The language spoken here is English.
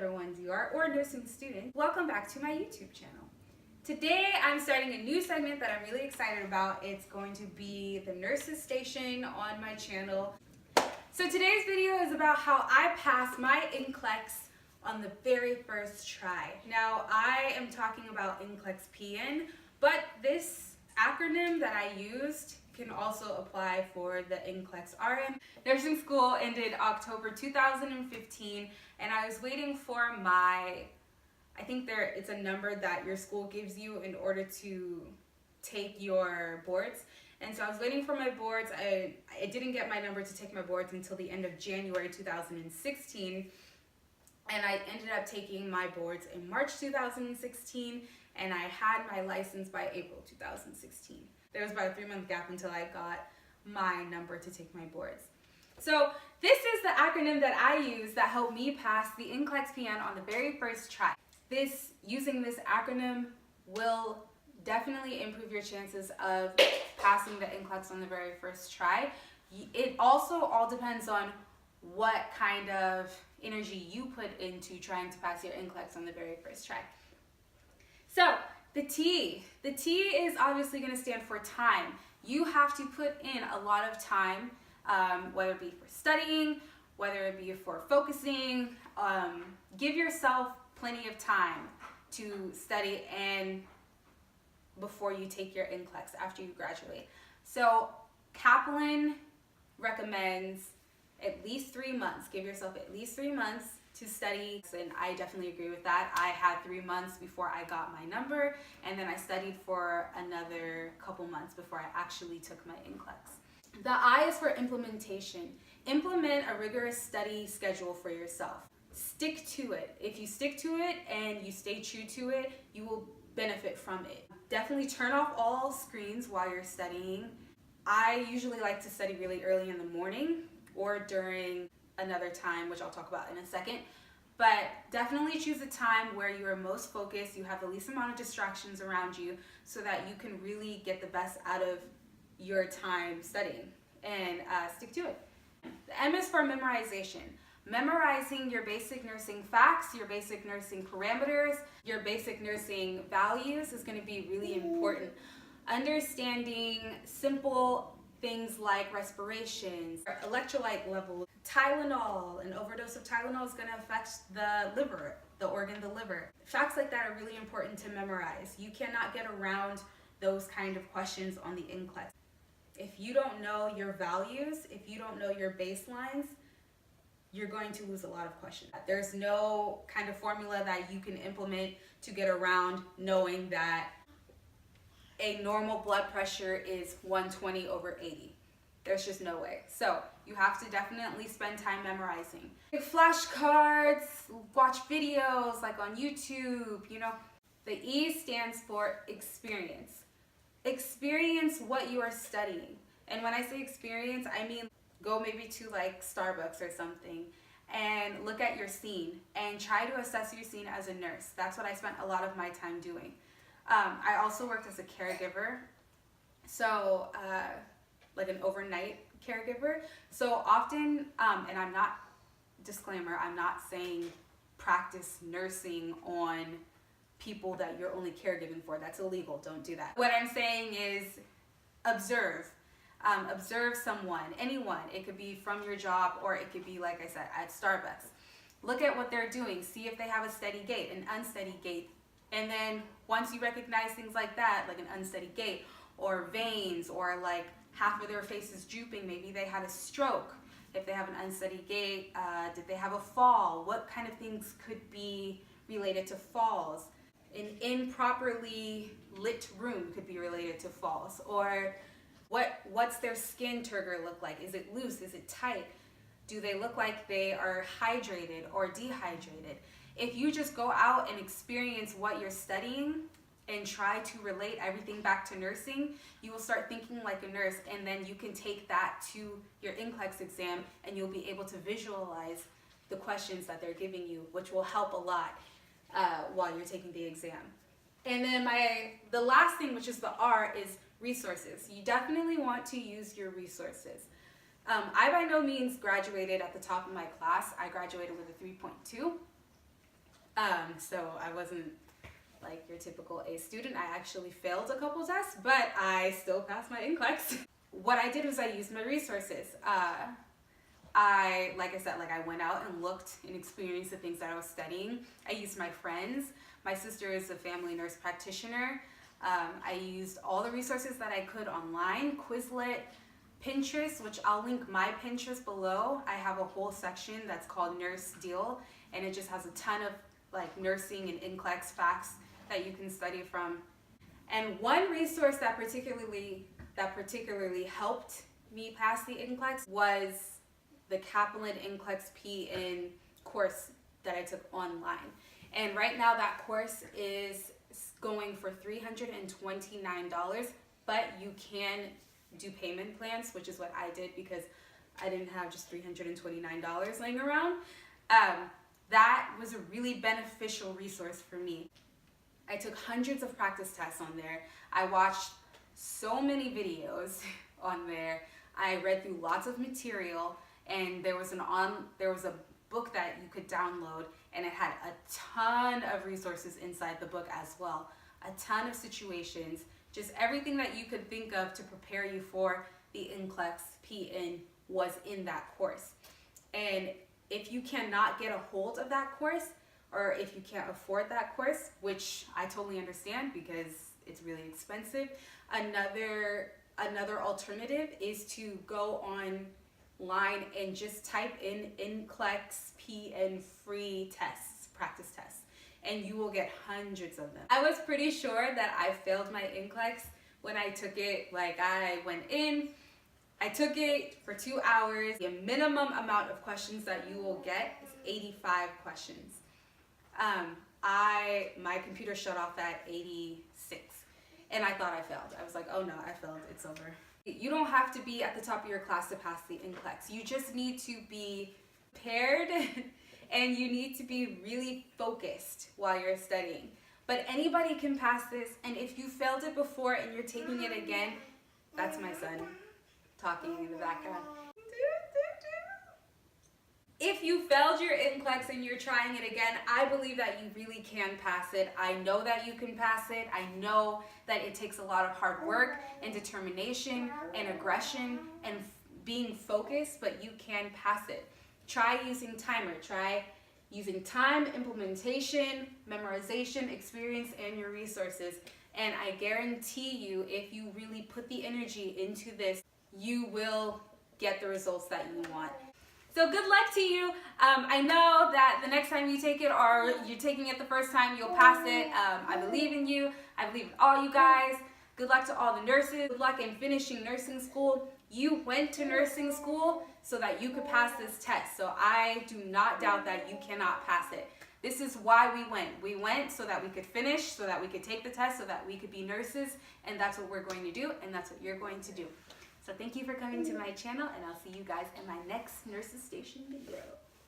whichever ones you are, or nursing student. Welcome back to my YouTube channel. Today I'm starting a new segment that I'm really excited about. It's going to be the nurses station on my channel. So today's video is about how I passed my Nclex on the very first try. Now I am talking about Nclex PN, but this acronym that I used can also apply for the Nclex RN. Nursing school ended October 2015, and I was waiting for my, I think it's a number that your school gives you in order to take your boards. And so I was waiting for my boards. I didn't get my number to take my boards until the end of January 2016. And I ended up taking my boards in March 2016, and I had my license by April 2016. There was about a 3-month gap until I got my number to take my boards. So this is the acronym that I use that helped me pass the Nclex PN on the very first try. Using this acronym will definitely improve your chances of passing the Nclex on the very first try. It also all depends on what kind of energy you put into trying to pass your Nclex on the very first try. So the T is obviously going to stand for time. You have to put in a lot of time, whether it be for studying, whether it be for focusing. Give yourself plenty of time to study and before you take your Nclex after you graduate. So Kaplan recommends at least 3 months. Give yourself at least 3 months to study, and I definitely agree with that. I had 3 months before I got my number, and then I studied for another couple months before I actually took my Nclex. The I is for implementation. Implement a rigorous study schedule for yourself. Stick to it. If you stick to it and you stay true to it, you will benefit from it. Definitely turn off all screens while you're studying. I usually like to study really early in the morning or during another time, which I'll talk about in a second. But definitely choose a time where you are most focused, you have the least amount of distractions around you, so that you can really get the best out of your time studying, and stick to it. The M is for memorization. Memorizing your basic nursing facts, your basic nursing parameters, your basic nursing values is going to be really important. Understanding simple things like respirations, electrolyte levels, Tylenol. An overdose of Tylenol is going to affect the liver, the organ, the liver. Facts like that are really important to memorize. You cannot get around those kind of questions on the Nclex. If you don't know your values, if you don't know your baselines, you're going to lose a lot of questions. There's no kind of formula that you can implement to get around knowing that a normal blood pressure is 120/80. There's just no way. So you have to definitely spend time memorizing. Flashcards, watch videos like on YouTube, The E stands for experience. Experience what you are studying. And when I say experience, I mean go maybe to like Starbucks or something and look at your scene and try to assess your scene as a nurse. That's what I spent a lot of my time doing. I also worked as a caregiver, so like an overnight caregiver. So often, and I'm not, disclaimer, I'm not saying practice nursing on people that you're only caregiving for. That's illegal. Don't do that. What I'm saying is observe. Observe someone, anyone. It could be from your job, or it could be, like I said, at Starbucks. Look at what they're doing. See if they have a steady gait, an unsteady gait. And then once you recognize things like that, like an unsteady gait or veins, or like half of their face is drooping, maybe they had a stroke. If they have an unsteady gait, did they have a fall? What kind of things could be related to falls? An improperly lit room could be related to falls. Or what's their skin turgor look like? Is it loose? Is it tight? Do they look like they are hydrated or dehydrated? If you just go out and experience what you're studying and try to relate everything back to nursing, you will start thinking like a nurse, and then you can take that to your Nclex exam and you'll be able to visualize the questions that they're giving you, which will help a lot while you're taking the exam. And then the last thing, which is the R, is resources. You definitely want to use your resources. I by no means graduated at the top of my class. I graduated with a 3.2. So I wasn't like your typical A student. I actually failed a couple tests, but I still passed my Nclex. What I did was I used my resources. Like I said, I went out and looked and experienced the things that I was studying. I used my friends. My sister is a family nurse practitioner. I used all the resources that I could online, Quizlet, Pinterest, which I'll link my Pinterest below. I have a whole section that's called Nurse Deal, and it just has a ton of nursing and Nclex facts that you can study from. And one resource that particularly helped me pass the Nclex was the Kaplan Nclex PN course that I took online. And right now that course is going for $329, but you can do payment plans, which is what I did because I didn't have just $329 laying around. That was a really beneficial resource for me. I took hundreds of practice tests on there. I watched so many videos on there. I read through lots of material, and there was a book that you could download, and it had a ton of resources inside the book as well. A ton of situations, just everything that you could think of to prepare you for the Nclex PN was in that course. And if you cannot get a hold of that course, or if you can't afford that course, which I totally understand because it's really expensive, another alternative is to go online and just type in Nclex PN free tests, practice tests, and you will get hundreds of them. I was pretty sure that I failed my Nclex when I took it. I went in, I took it for 2 hours. The minimum amount of questions that you will get is 85 questions. My computer shut off at 86, and I thought I failed. I was like, oh no, I failed, it's over. You don't have to be at the top of your class to pass the Nclex. You just need to be prepared and you need to be really focused while you're studying. But anybody can pass this, and if you failed it before and you're taking it again, that's my son talking in the background. If you failed your Nclex and you're trying it again, I believe that you really can pass it. I know that you can pass it. I know that it takes a lot of hard work and determination and aggression and being focused, but you can pass it. Try using timer. Try using time, implementation, memorization, experience, and your resources. And I guarantee you, if you really put the energy into this, you will get the results that you want. So good luck to you. I know that the next time you take it, or you're taking it the first time, you'll pass it. I believe in you. I believe in all you guys. Good luck to all the nurses. Good luck in finishing nursing school. You went to nursing school so that you could pass this test. So I do not doubt that you cannot pass it. This is why we went. We went so that we could finish, so that we could take the test, so that we could be nurses. And that's what we're going to do, and that's what you're going to do. So thank you for coming to my channel, and I'll see you guys in my next Nurses Station video.